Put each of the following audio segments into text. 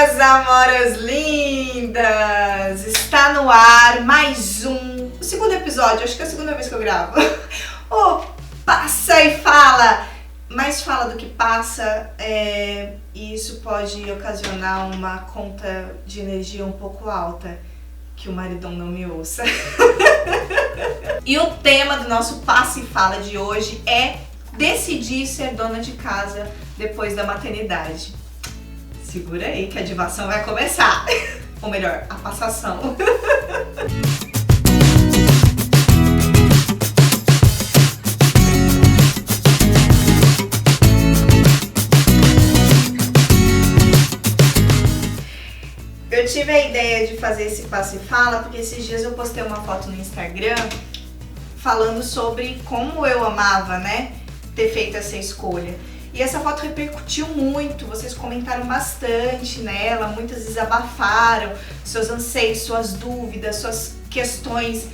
Meus amores lindas! Está no ar mais o segundo episódio, acho que é a segunda vez que eu gravo. O Passa e Fala! Mais fala do que passa, e isso pode ocasionar uma conta de energia um pouco alta, que o maridão não me ouça. E o tema do nosso Passa e Fala de hoje é decidir ser dona de casa depois da maternidade. Segura aí que a divação vai começar. Ou melhor, a passação. Eu tive a ideia de fazer esse Passa e Fala porque esses dias eu postei uma foto no Instagram falando sobre como eu amava, né, ter feito essa escolha. E essa foto repercutiu muito, vocês comentaram bastante nela, muitas desabafaram seus anseios, suas dúvidas, suas questões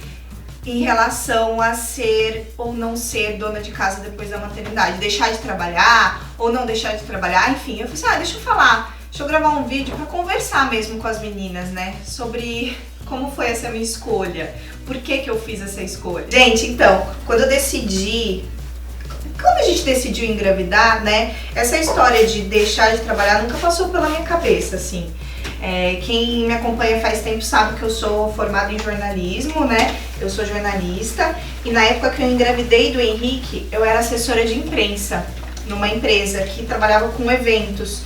em relação a ser ou não ser dona de casa depois da maternidade. Deixar de trabalhar ou não deixar de trabalhar, enfim. Eu falei assim, deixa eu gravar um vídeo pra conversar mesmo com as meninas, né, sobre como foi essa minha escolha, por que eu fiz essa escolha. Gente, então, quando a gente decidiu engravidar, né, essa história de deixar de trabalhar nunca passou pela minha cabeça, assim. Quem me acompanha faz tempo sabe que eu sou formada em jornalismo, né, eu sou jornalista, e na época que eu engravidei do Henrique, eu era assessora de imprensa numa empresa que trabalhava com eventos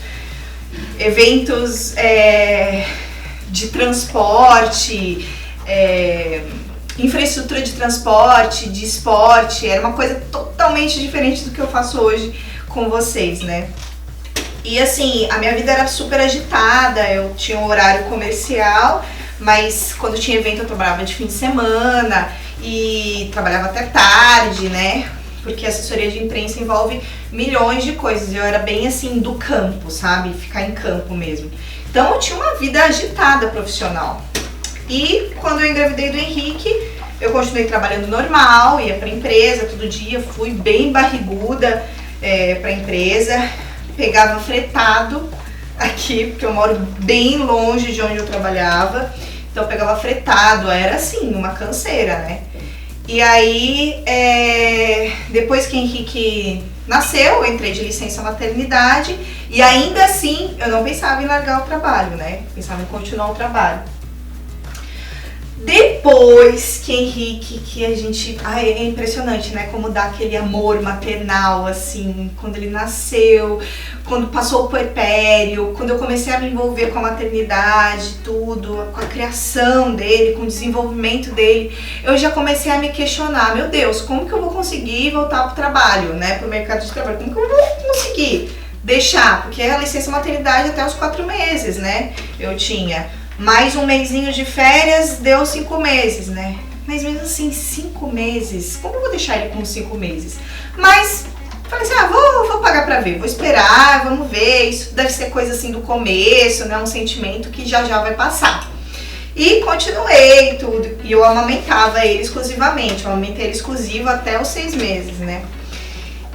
de transporte, infraestrutura de transporte, de esporte, era uma coisa totalmente diferente do que eu faço hoje com vocês, né? E assim, a minha vida era super agitada, eu tinha um horário comercial, mas quando tinha evento eu trabalhava de fim de semana e trabalhava até tarde, né? Porque a assessoria de imprensa envolve milhões de coisas, eu era bem assim do campo, sabe? Ficar em campo mesmo. Então eu tinha uma vida agitada profissional. E quando eu engravidei do Henrique, eu continuei trabalhando normal, ia pra empresa todo dia, fui bem barriguda pra empresa, pegava fretado aqui, porque eu moro bem longe de onde eu trabalhava, então eu pegava fretado, era assim, uma canseira, né? E aí, depois que o Henrique nasceu, eu entrei de licença maternidade e ainda assim eu não pensava em largar o trabalho, né? Pensava em continuar o trabalho. Depois que Henrique, que a gente... é impressionante, né? Como dá aquele amor maternal, assim, quando ele nasceu, quando passou o puerpério, quando eu comecei a me envolver com a maternidade, tudo, com a criação dele, com o desenvolvimento dele, eu já comecei a me questionar, meu Deus, como que eu vou conseguir voltar pro trabalho, né? Pro mercado de trabalho, como que eu vou conseguir deixar? Porque a licença maternidade até os 4 meses, né? Eu tinha... Mais um mesinho de férias, deu 5 meses, né? Mas mesmo assim, 5 meses, como eu vou deixar ele com 5 meses? Mas, falei assim, vou pagar pra ver, vou esperar, vamos ver, isso deve ser coisa assim do começo, né? Um sentimento que já vai passar. E continuei tudo, e eu amamentava ele exclusivamente, eu amamentei ele exclusivo até os 6 meses, né?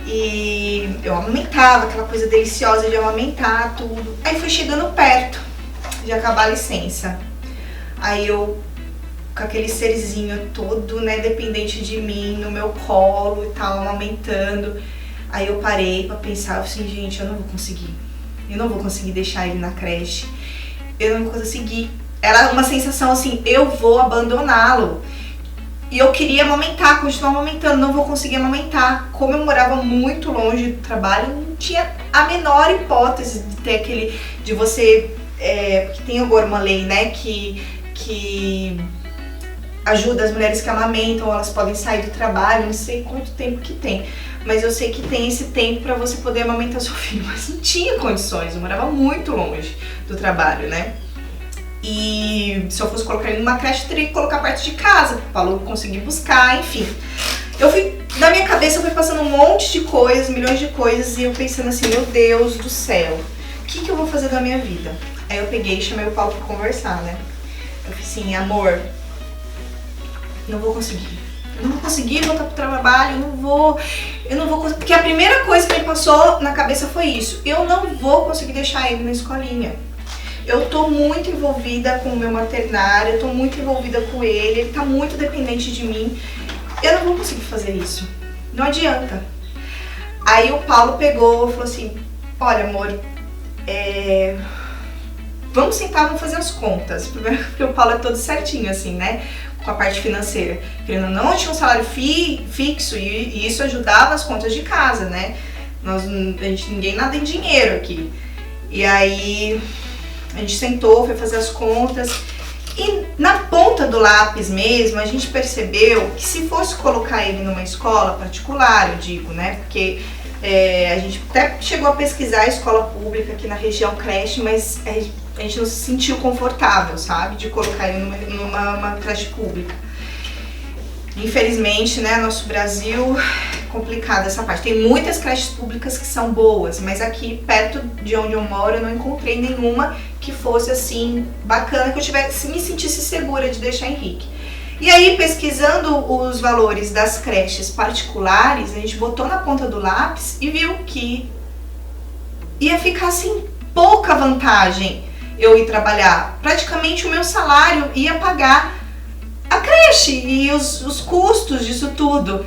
E eu amamentava, aquela coisa deliciosa de amamentar, tudo. Aí foi chegando perto de acabar a licença. Aí eu, com aquele serzinho todo, né, dependente de mim, no meu colo e tal, amamentando. Aí eu parei pra pensar, assim, gente, eu não vou conseguir deixar ele na creche. Eu não vou conseguir. Era uma sensação assim, eu vou abandoná-lo. E eu queria amamentar, continuar amamentando, não vou conseguir amamentar. Como eu morava muito longe do trabalho, não tinha a menor hipótese de ter aquele, de você... porque tem agora uma lei, né, que ajuda as mulheres que amamentam, elas podem sair do trabalho, não sei quanto tempo que tem, mas eu sei que tem esse tempo pra você poder amamentar seu filho, mas não tinha condições, eu morava muito longe do trabalho, né, e se eu fosse colocar ele numa creche, eu teria que colocar perto de casa, pra Paulo conseguir buscar, enfim. Na minha cabeça eu fui passando um monte de coisas, milhões de coisas, e eu pensando assim, meu Deus do céu, o que eu vou fazer da minha vida? Aí eu peguei e chamei o Paulo pra conversar, né? Eu falei assim, amor, não vou conseguir voltar pro trabalho, eu não vou conseguir, porque a primeira coisa que me passou na cabeça foi isso, eu não vou conseguir deixar ele na escolinha. eu tô muito envolvida com o meu maternário, eu tô muito envolvida com ele tá muito dependente de mim, eu não vou conseguir fazer isso, não adianta. Aí o Paulo pegou e falou assim, olha amor, vamos sentar, vamos fazer as contas, porque o Paulo é todo certinho assim, né, com a parte financeira, querendo ou não, eu tinha um salário fixo e isso ajudava as contas de casa, né, ninguém nada em dinheiro aqui. E aí a gente sentou, foi fazer as contas e na ponta do lápis mesmo a gente percebeu que se fosse colocar ele numa escola particular, eu digo, né, porque a gente até chegou a pesquisar a escola pública aqui na região, creche, mas a gente não se sentiu confortável, sabe, de colocar ele numa creche pública. Infelizmente, né, nosso Brasil, complicado essa parte. Tem muitas creches públicas que são boas, mas aqui perto de onde eu moro eu não encontrei nenhuma que fosse assim bacana, que eu me sentisse segura de deixar Henrique. E aí, pesquisando os valores das creches particulares, a gente botou na ponta do lápis e viu que ia ficar assim pouca vantagem eu ir trabalhar. Praticamente o meu salário ia pagar a creche e os custos disso tudo.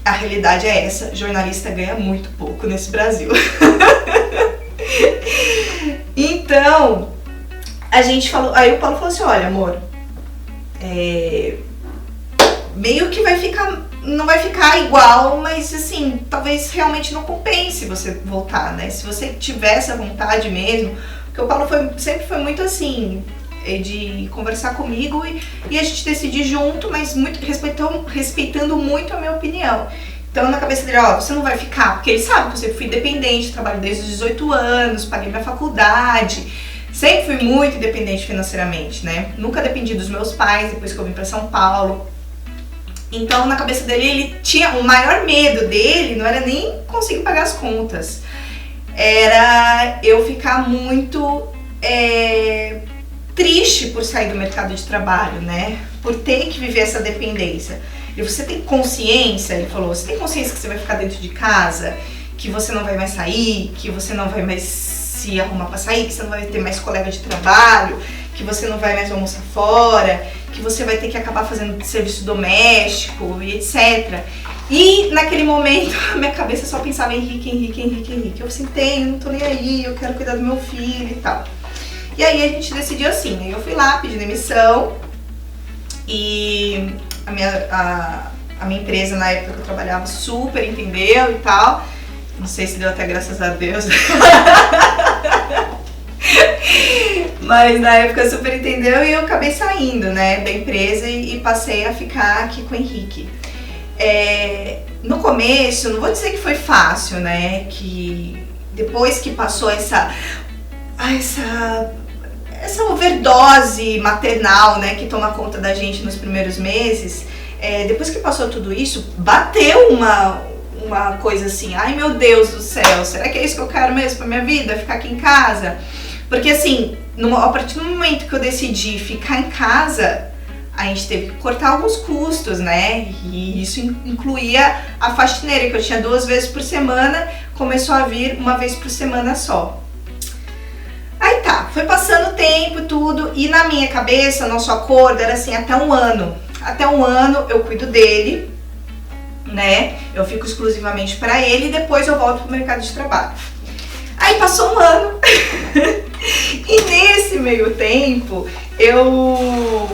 A realidade é essa, jornalista ganha muito pouco nesse Brasil. Então, a gente falou, aí o Paulo falou assim, olha amor, meio que não vai ficar igual, mas assim, talvez realmente não compense você voltar, né? Se você tiver essa vontade mesmo, porque o Paulo sempre foi muito assim, de conversar comigo e a gente decidir junto, mas muito respeitando muito a minha opinião. Então na cabeça dele, você não vai ficar, porque ele sabe que eu sempre fui independente, trabalho desde os 18 anos, paguei minha faculdade, sempre fui muito independente financeiramente, né? Nunca dependi dos meus pais depois que eu vim pra São Paulo. Então na cabeça dele, ele tinha o maior medo dele, não era nem conseguir pagar as contas, era eu ficar muito triste por sair do mercado de trabalho, né? Por ter que viver essa dependência. E você tem consciência, ele falou, você tem consciência que você vai ficar dentro de casa, que você não vai mais sair, que você não vai mais se arrumar pra sair, que você não vai ter mais colega de trabalho, que você não vai mais almoçar fora, que você vai ter que acabar fazendo serviço doméstico e etc. E naquele momento a minha cabeça só pensava em Henrique. Eu sentei, não tô nem aí, eu quero cuidar do meu filho e tal. E aí a gente decidiu assim, aí eu fui lá, pedi demissão e a minha empresa na época que eu trabalhava super entendeu e tal. Não sei se deu até graças a Deus. Mas na época super entendeu e eu acabei saindo, né, da empresa e passei a ficar aqui com o Henrique. No começo, não vou dizer que foi fácil, né, que depois que passou essa overdose maternal, né, que toma conta da gente nos primeiros meses, depois que passou tudo isso, bateu uma coisa assim, ai meu Deus do céu, será que é isso que eu quero mesmo pra minha vida, ficar aqui em casa? Porque assim, a partir do momento que eu decidi ficar em casa, a gente teve que cortar alguns custos, né, e isso incluía a faxineira, que eu tinha 2 vezes por semana, começou a vir 1 vez por semana só. Aí tá, foi passando o tempo, tudo, e na minha cabeça, nosso acordo era assim, até 1 ano. Até 1 ano eu cuido dele, né, eu fico exclusivamente pra ele e depois eu volto pro mercado de trabalho. Aí passou 1 ano, e nesse meio tempo, eu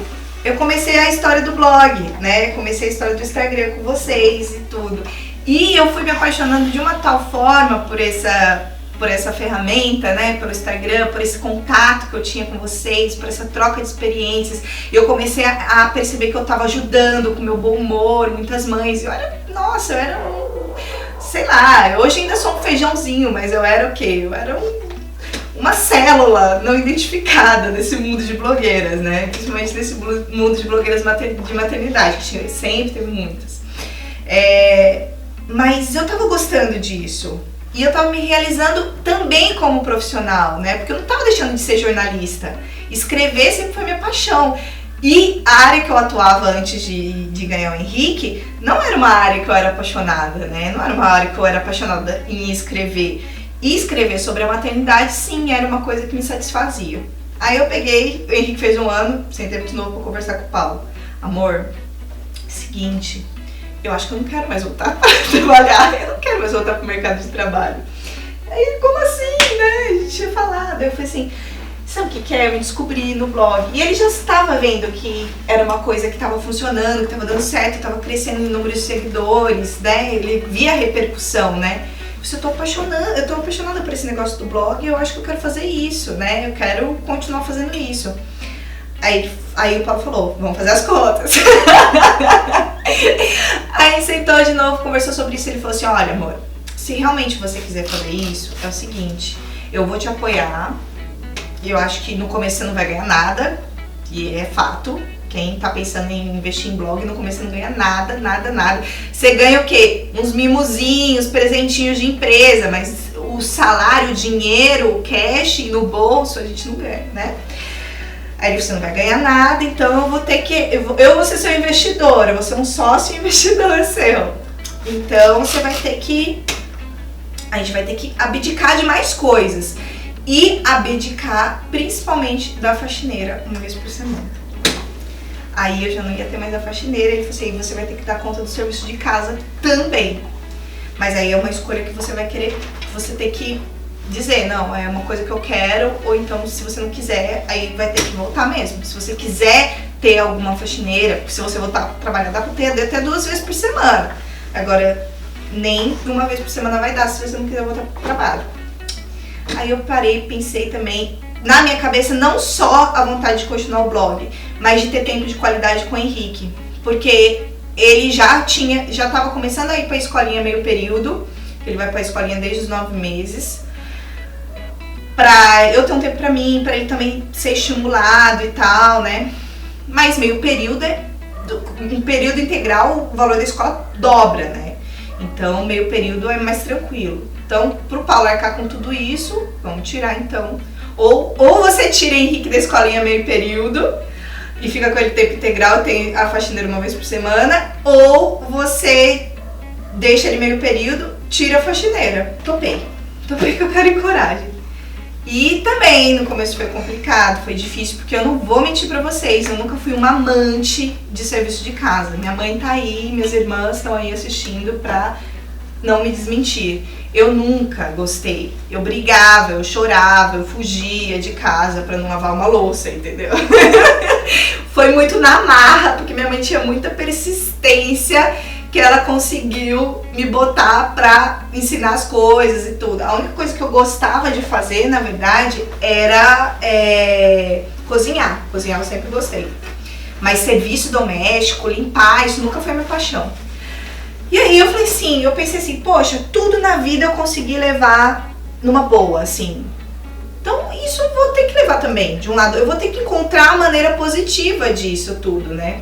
comecei a história do blog, né, comecei a história do Instagram com vocês e tudo. E eu fui me apaixonando de uma tal forma por essa ferramenta, né, pelo Instagram, por esse contato que eu tinha com vocês, por essa troca de experiências. E eu comecei a perceber que eu estava ajudando com meu bom humor, muitas mães. E olha, nossa, eu era sei lá, hoje ainda sou um feijãozinho, mas eu era o quê? Eu era uma célula não identificada nesse mundo de blogueiras, né, principalmente nesse mundo de blogueiras de maternidade, que sempre teve muitas. Mas eu tava gostando disso. E eu tava me realizando também como profissional, né? Porque eu não tava deixando de ser jornalista. Escrever sempre foi minha paixão. E a área que eu atuava antes de ganhar o Henrique não era uma área que eu era apaixonada, né? Não era uma área que eu era apaixonada em escrever. E escrever sobre a maternidade, sim, era uma coisa que me satisfazia. Aí eu peguei, o Henrique fez 1 ano, sentei de novo pra conversar com o Paulo. Amor, seguinte, eu acho que eu não quero mais voltar para trabalhar, eu não quero mais voltar pro mercado de trabalho. Aí, como assim, né? A gente tinha falado. Eu falei assim, sabe o que é? Eu me descobri no blog. E ele já estava vendo que era uma coisa que estava funcionando, que estava dando certo, estava crescendo em número de seguidores, né? Ele via a repercussão, né? Eu tô apaixonada por esse negócio do blog e eu acho que eu quero fazer isso, né? Eu quero continuar fazendo isso. Aí o Paulo falou, vamos fazer as contas. Aí sentou de novo, conversou sobre isso e ele falou assim, olha amor, se realmente você quiser fazer isso, é o seguinte, eu vou te apoiar, eu acho que no começo você não vai ganhar nada, e é fato. Quem tá pensando em investir em blog, no começo não ganha nada. Você ganha o quê? Uns mimozinhos, presentinhos de empresa, mas o salário, o dinheiro, o cash no bolso, a gente não ganha, né? Aí você não vai ganhar nada, então eu vou ter que... Eu vou ser seu investidor, eu vou ser um sócio investidor seu. Então você vai ter que... A gente vai ter que abdicar de mais coisas. E abdicar principalmente da faxineira 1 vez por semana. Aí eu já não ia ter mais a faxineira, ele falou assim, você vai ter que dar conta do serviço de casa também. Mas aí é uma escolha que você vai querer, você tem que dizer, não, é uma coisa que eu quero, ou então se você não quiser, aí vai ter que voltar mesmo. Se você quiser ter alguma faxineira, porque se você voltar a trabalhar, dá pra ter até 2 vezes por semana. Agora, nem 1 vez por semana vai dar se você não quiser voltar pro trabalho. Aí eu parei, pensei também, na minha cabeça, não só a vontade de continuar o blog, mas de ter tempo de qualidade com o Henrique. Porque ele já estava começando a ir pra escolinha meio período, ele vai pra escolinha desde os 9 meses. Pra eu ter um tempo pra mim, pra ele também ser estimulado e tal, né? Mas meio período em período integral, o valor da escola dobra, né? Então, meio período é mais tranquilo. Então, pro Paulo arcar com tudo isso, vamos tirar então. Ou você tira Henrique da escolinha meio período e fica com ele tempo integral, tem a faxineira 1 vez por semana, ou você deixa ele meio período, tira a faxineira. Topei que eu quero ir coragem. E também no começo foi complicado, foi difícil, porque eu não vou mentir pra vocês, eu nunca fui uma amante de serviço de casa. Minha mãe tá aí, minhas irmãs estão aí assistindo pra não me desmentir. Eu nunca gostei, eu brigava, eu chorava, eu fugia de casa pra não lavar uma louça, entendeu? Foi muito na marra, porque minha mãe tinha muita persistência, que ela conseguiu me botar pra ensinar as coisas e tudo. A única coisa que eu gostava de fazer, na verdade, era cozinhar. Cozinhar eu sempre gostei. Mas serviço doméstico, limpar, isso nunca foi minha paixão. E aí eu falei assim, eu pensei assim, poxa, tudo na vida eu consegui levar numa boa, assim. Então isso eu vou ter que levar também. De um lado, eu vou ter que encontrar a maneira positiva disso tudo, né?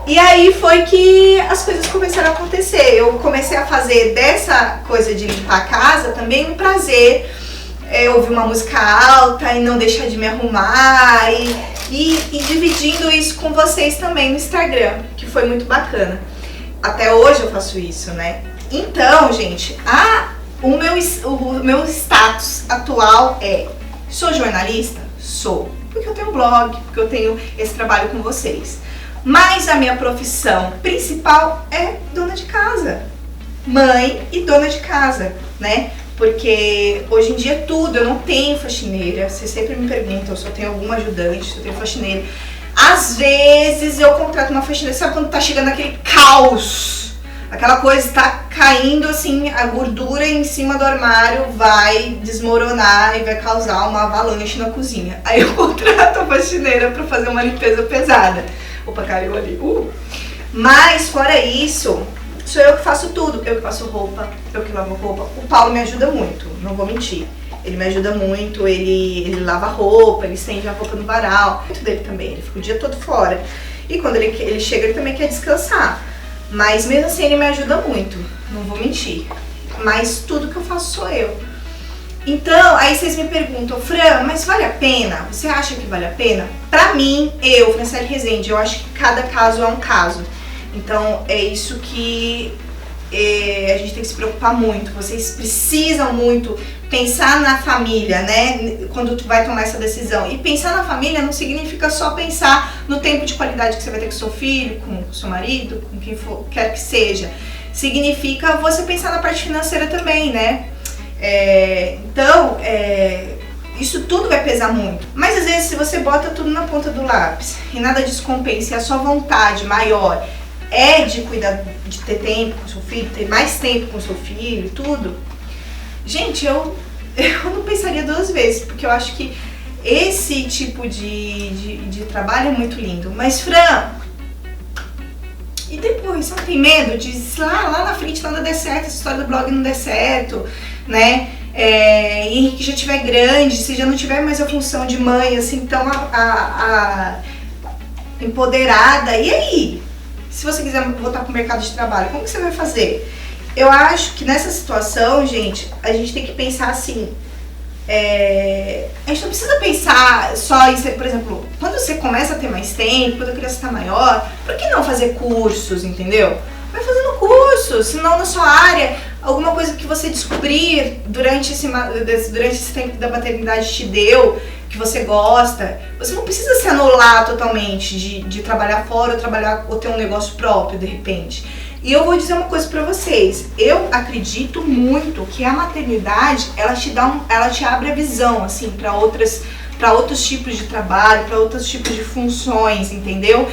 E aí foi que as coisas começaram a acontecer. Eu comecei a fazer dessa coisa de limpar a casa também um prazer. Ouvir uma música alta e não deixar de me arrumar. E dividindo isso com vocês também no Instagram, que foi muito bacana. Até hoje eu faço isso, né? Então, gente, o meu status atual é: sou jornalista? Sou. Porque eu tenho blog, porque eu tenho esse trabalho com vocês. Mas a minha profissão principal é dona de casa. Mãe e dona de casa, né? Porque hoje em dia é tudo, eu não tenho faxineira. Vocês sempre me perguntam, eu só tenho algum ajudante, se eu tenho faxineira. Às vezes eu contrato uma faxineira, sabe quando tá chegando aquele caos? Aquela coisa tá caindo assim, a gordura em cima do armário vai desmoronar e vai causar uma avalanche na cozinha. Aí eu contrato a faxineira pra fazer uma limpeza pesada. Opa, caiu ali. Mas fora isso, sou eu que faço tudo. Eu que passo roupa, eu que lavo roupa. O Paulo me ajuda muito, não vou mentir. Ele me ajuda muito, ele lava roupa, ele estende a roupa no varal. Muito dele também, ele fica o dia todo fora. E quando ele chega, ele também quer descansar. Mas mesmo assim ele me ajuda muito, não vou mentir. Mas tudo que eu faço sou eu. Então, aí vocês me perguntam, Fran, mas vale a pena? Você acha que vale a pena? Pra mim, Franciele Rezende, eu acho que cada caso é um caso. Então, é isso que a gente tem que se preocupar muito, vocês precisam muito pensar na família, né, quando tu vai tomar essa decisão. E pensar na família não significa só pensar no tempo de qualidade que você vai ter com seu filho, com seu marido, com quem for, quer que seja. Significa você pensar na parte financeira também, né? Então, isso tudo vai pesar muito. Mas às vezes, se você bota tudo na ponta do lápis e nada disso compensa, e a sua vontade maior é de cuidar, de ter tempo com seu filho, ter mais tempo com seu filho e tudo, gente, eu não pensaria duas vezes, porque eu acho que esse tipo de trabalho é muito lindo. Mas, Fran, e depois? Você não tem medo de lá na frente não der certo, essa história do blog não der certo, né? E Henrique já estiver grande, se já não tiver mais a função de mãe, assim, tão empoderada, e aí? Se você quiser voltar para o mercado de trabalho, como que você vai fazer? Eu acho que nessa situação, gente, a gente tem que pensar assim, a gente não precisa pensar só em ser, por exemplo, quando você começa a ter mais tempo, quando a criança está maior, por que não fazer cursos, entendeu? Vai fazendo cursos, se não na sua área, alguma coisa que você descobrir durante esse tempo da maternidade te deu, que você gosta. Você não precisa se anular totalmente de trabalhar fora ou ter um negócio próprio de repente. E eu vou dizer uma coisa pra vocês, eu acredito muito que a maternidade, ela te abre a visão, assim, para outros tipos de trabalho, para outros tipos de funções, entendeu?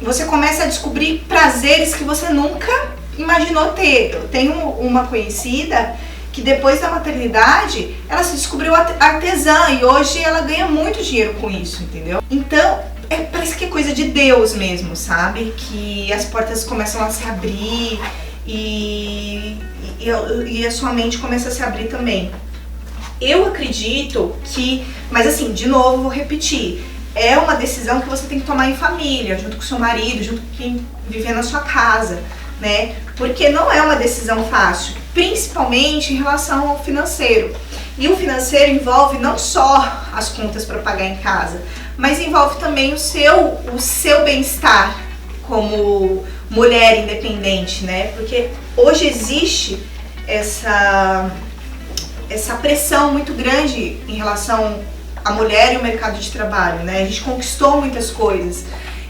Você começa a descobrir prazeres que você nunca imaginou ter. Eu tenho uma conhecida que depois da maternidade, ela se descobriu artesã e hoje ela ganha muito dinheiro com isso, entendeu? Então, parece que é coisa de Deus mesmo, sabe? Que as portas começam a se abrir e a sua mente começa a se abrir também. Eu acredito que, mas assim, de novo, vou repetir, é uma decisão que você tem que tomar em família, junto com seu marido, junto com quem viver na sua casa, né? Porque não é uma decisão fácil, principalmente em relação ao financeiro. E o financeiro envolve não só as contas para pagar em casa, mas envolve também o seu bem-estar como mulher independente, né? Porque hoje existe essa pressão muito grande em relação à mulher e o mercado de trabalho, né? A gente conquistou muitas coisas.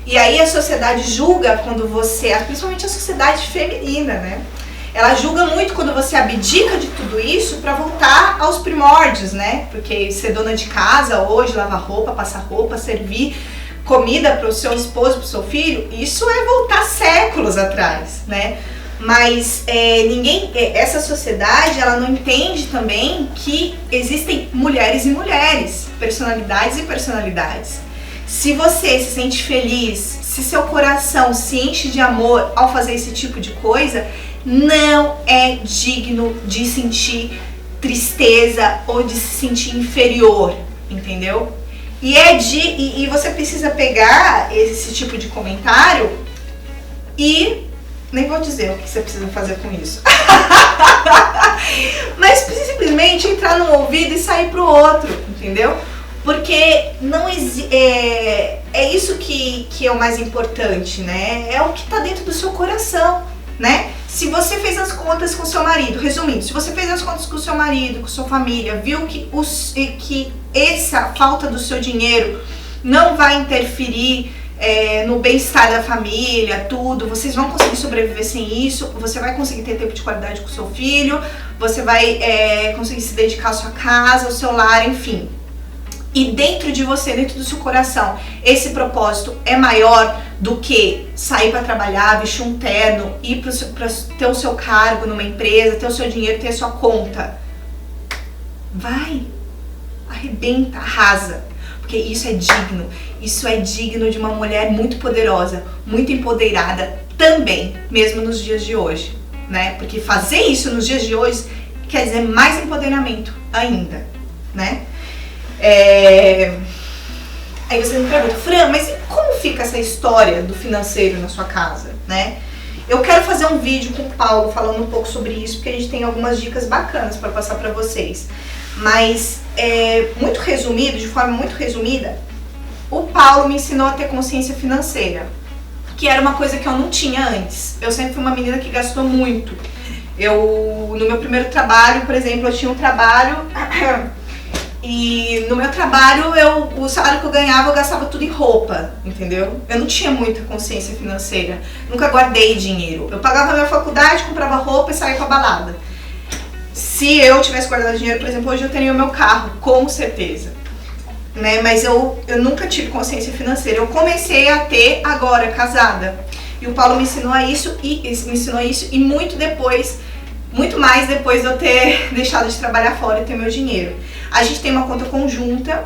E aí a sociedade julga quando você, principalmente a sociedade feminina, né? Ela julga muito quando você abdica de tudo isso para voltar aos primórdios, né? Porque ser dona de casa hoje, lavar roupa, passar roupa, servir comida para o seu esposo, para o seu filho, isso é voltar séculos atrás, né? Mas essa sociedade, ela não entende também que existem mulheres e mulheres, personalidades e personalidades. Se você se sente feliz, se seu coração se enche de amor ao fazer esse tipo de coisa, não é digno de sentir tristeza ou de se sentir inferior, entendeu? E você precisa pegar esse tipo de comentário e nem vou dizer o que você precisa fazer com isso. Mas simplesmente entrar num ouvido e sair pro outro, entendeu? Porque não é isso que é o mais importante, né? É o que tá dentro do seu coração, né? Se você fez as contas com seu marido, resumindo, se você fez as contas com seu marido, com sua família, viu que essa falta do seu dinheiro não vai interferir no bem-estar da família, tudo, vocês vão conseguir sobreviver sem isso, você vai conseguir ter tempo de qualidade com seu filho, você vai conseguir se dedicar à sua casa, ao seu lar, enfim. E dentro de você, dentro do seu coração, esse propósito é maior do que sair para trabalhar, vestir um terno, ir para ter o seu cargo numa empresa, ter o seu dinheiro, ter a sua conta. Vai, arrebenta, arrasa, porque isso é digno de uma mulher muito poderosa, muito empoderada também, mesmo nos dias de hoje, né? Porque fazer isso nos dias de hoje quer dizer mais empoderamento ainda, né? Aí você me pergunta, Fran, mas como fica essa história do financeiro na sua casa, né? Eu quero fazer um vídeo com o Paulo falando um pouco sobre isso, porque a gente tem algumas dicas bacanas para passar para vocês. Mas, muito resumido, de forma muito resumida, o Paulo me ensinou a ter consciência financeira. que era uma coisa que eu não tinha antes. Eu sempre fui uma menina que gastou muito. No meu primeiro trabalho, por exemplo, eu tinha um trabalho e no meu trabalho o salário que eu ganhava eu gastava tudo em roupa, entendeu? Eu não tinha muita consciência financeira, nunca guardei dinheiro. Eu pagava a minha faculdade, comprava roupa e saía pra balada. Se eu tivesse guardado dinheiro, por exemplo, hoje eu teria o meu carro, com certeza. Né? Mas eu nunca tive consciência financeira. Eu comecei a ter agora, casada. E o Paulo me ensinou isso e muito mais depois de eu ter deixado de trabalhar fora e ter meu dinheiro. A gente tem uma conta conjunta,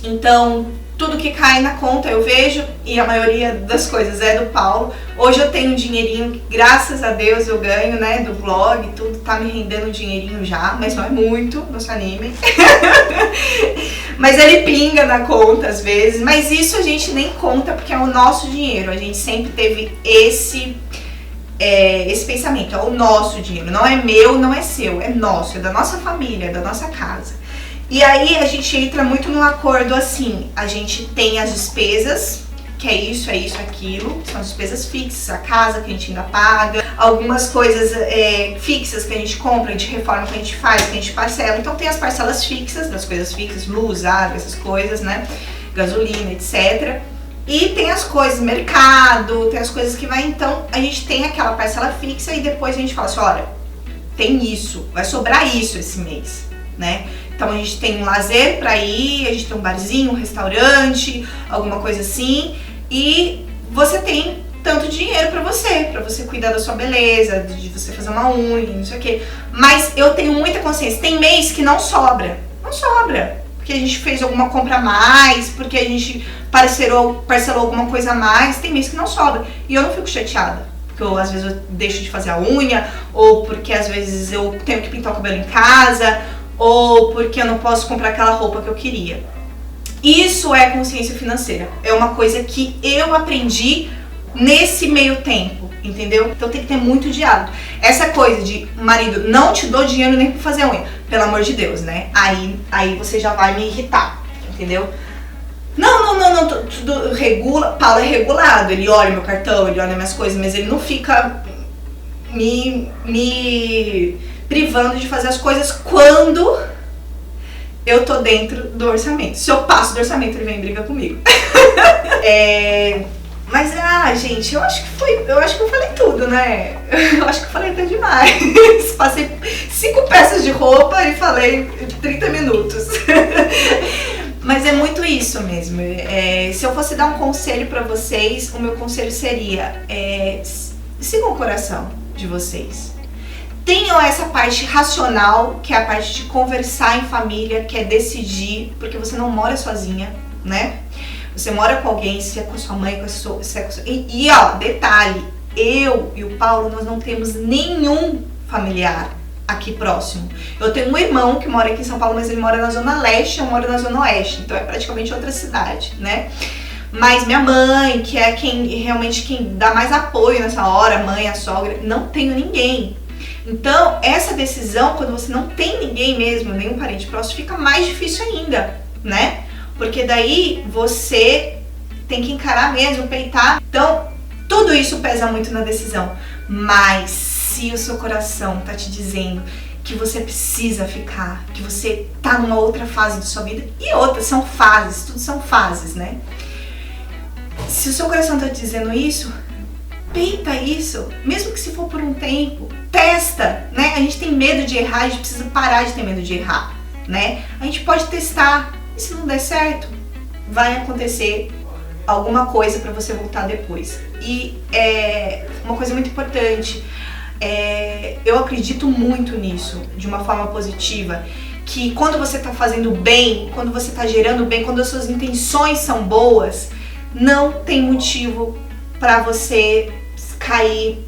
então tudo que cai na conta eu vejo e a maioria das coisas é do Paulo. Hoje eu tenho um dinheirinho, graças a Deus eu ganho, né, do blog, tudo tá me rendendo um dinheirinho já, mas não é muito, não se animem. Mas ele pinga na conta às vezes, mas isso a gente nem conta porque é o nosso dinheiro. A gente sempre teve esse pensamento, é o nosso dinheiro, não é meu, não é seu, é nosso, é da nossa família, é da nossa casa. E aí a gente entra muito num acordo assim, a gente tem as despesas, que é isso, aquilo, são as despesas fixas, a casa que a gente ainda paga, algumas coisas fixas que a gente compra, de reforma que a gente faz, que a gente parcela. Então tem as parcelas fixas, das coisas fixas, luz, água, essas coisas, né, gasolina, etc. E tem as coisas, mercado, tem as coisas que vai, então a gente tem aquela parcela fixa e depois a gente fala assim, olha, tem isso, vai sobrar isso esse mês, né? Então a gente tem um lazer pra ir, a gente tem um barzinho, um restaurante, alguma coisa assim, e você tem tanto dinheiro pra você cuidar da sua beleza, de você fazer uma unha, não sei o quê. Mas eu tenho muita consciência, tem mês que não sobra, porque a gente fez alguma compra a mais, porque a gente parcelou alguma coisa a mais, tem mês que não sobra. E eu não fico chateada, porque às vezes eu deixo de fazer a unha, ou porque às vezes eu tenho que pintar o cabelo em casa, ou porque eu não posso comprar aquela roupa que eu queria. Isso é consciência financeira. É uma coisa que eu aprendi nesse meio tempo, entendeu? Então tem que ter muito diálogo. Essa coisa de marido, não te dou dinheiro nem pra fazer unha, pelo amor de Deus, né? Aí você já vai me irritar, entendeu? Não, tudo regula. Paulo é regulado, ele olha meu cartão, ele olha minhas coisas, mas ele não fica me privando de fazer as coisas quando eu tô dentro do orçamento. Se eu passo do orçamento, ele vem e briga comigo. Mas, gente, eu acho que eu falei tudo, né? Eu acho que eu falei até demais. Passei 5 peças de roupa e falei 30 minutos. Mas é muito isso mesmo. Se eu fosse dar um conselho pra vocês, o meu conselho seria, sigam o coração de vocês. Tenham essa parte racional, que é a parte de conversar em família, que é decidir, porque você não mora sozinha, né? Você mora com alguém, se é com a sua mãe, se é com a sua... E ó, detalhe, eu e o Paulo, nós não temos nenhum familiar aqui próximo. Eu tenho um irmão que mora aqui em São Paulo, mas ele mora na Zona Leste, eu moro na Zona Oeste, então é praticamente outra cidade, né? Mas minha mãe, que é quem dá mais apoio nessa hora, a mãe, a sogra, não tenho ninguém. Então, essa decisão, quando você não tem ninguém mesmo, nenhum parente próximo, fica mais difícil ainda, né? Porque daí você tem que encarar mesmo, peitar. Então, tudo isso pesa muito na decisão. Mas se o seu coração tá te dizendo que você precisa ficar, que você tá numa outra fase da sua vida, e outras são fases, tudo são fases, né? Se o seu coração tá te dizendo isso, peita isso, mesmo que se for por um tempo, testa, né? A gente tem medo de errar, a gente precisa parar de ter medo de errar, né? A gente pode testar, e se não der certo, vai acontecer alguma coisa pra você voltar depois. E uma coisa muito importante, eu acredito muito nisso, de uma forma positiva, que quando você tá fazendo bem, quando você tá gerando bem, quando as suas intenções são boas, não tem motivo pra você cair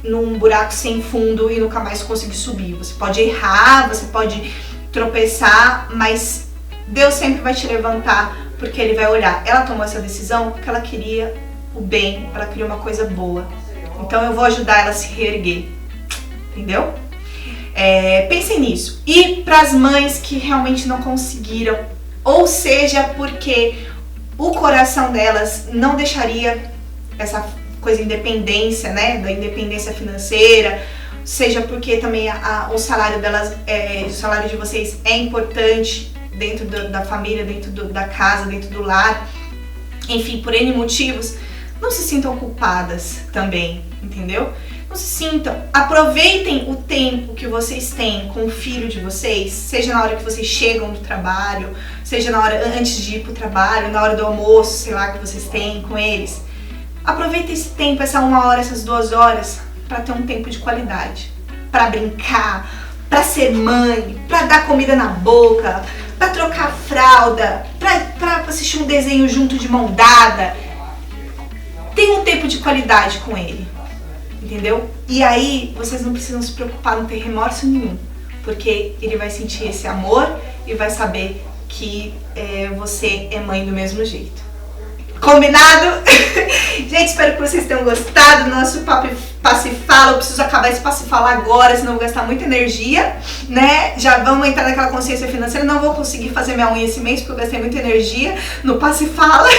num buraco sem fundo e nunca mais conseguir subir. Você pode errar, você pode tropeçar, mas Deus sempre vai te levantar, porque Ele vai olhar. Ela tomou essa decisão porque ela queria o bem, ela queria uma coisa boa. Então eu vou ajudar ela a se reerguer, entendeu? Pensem nisso. E para as mães que realmente não conseguiram, ou seja, porque o coração delas não deixaria essa coisa independência, né, da independência financeira, seja porque também o salário delas, o salário de vocês é importante dentro da família, dentro da casa, dentro do lar, enfim, por N motivos, não se sintam culpadas também, entendeu? Não se sintam, aproveitem o tempo que vocês têm com o filho de vocês, seja na hora que vocês chegam do trabalho, seja na hora antes de ir pro trabalho, na hora do almoço, sei lá, que vocês têm com eles. Aproveitem esse tempo, essa 1 hora, essas 2 horas, para ter um tempo de qualidade, para brincar, para ser mãe, para dar comida na boca, para trocar fralda, para assistir um desenho junto de mão dada. Tenha um tempo de qualidade com ele. Entendeu? E aí vocês não precisam se preocupar, não ter remorso nenhum, porque ele vai sentir esse amor e vai saber que você é mãe do mesmo jeito. Combinado? Gente, espero que vocês tenham gostado do nosso passe e fala. Eu preciso acabar esse passe e fala agora, senão eu vou gastar muita energia, né? Já vamos entrar naquela consciência financeira. Não vou conseguir fazer minha unha esse mês porque eu gastei muita energia no passe e fala.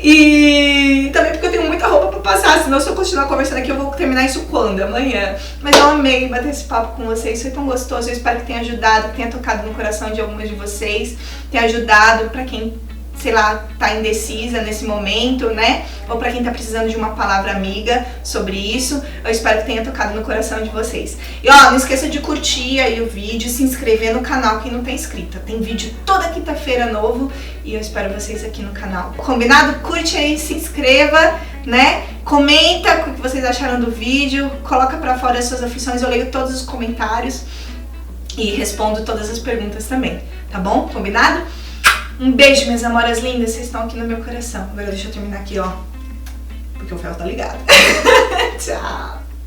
E também porque eu tenho muita roupa pra passar, senão se eu continuar conversando aqui eu vou terminar isso quando? Amanhã. Mas eu amei bater esse papo com vocês, foi tão gostoso, eu espero que tenha ajudado, que tenha tocado no coração de algumas de vocês, tenha ajudado pra quem, sei lá, tá indecisa nesse momento, né? Ou pra quem tá precisando de uma palavra amiga sobre isso, eu espero que tenha tocado no coração de vocês. E ó, não esqueça de curtir aí o vídeo, se inscrever no canal quem não tá inscrito. Tem vídeo toda quinta-feira novo e eu espero vocês aqui no canal. Combinado? Curte aí, se inscreva, né? Comenta o que vocês acharam do vídeo, coloca pra fora as suas aflições, eu leio todos os comentários e respondo todas as perguntas também, tá bom? Combinado? Um beijo, minhas amoras lindas, vocês estão aqui no meu coração. Agora deixa eu terminar aqui, ó, porque o fel tá ligado. Tchau!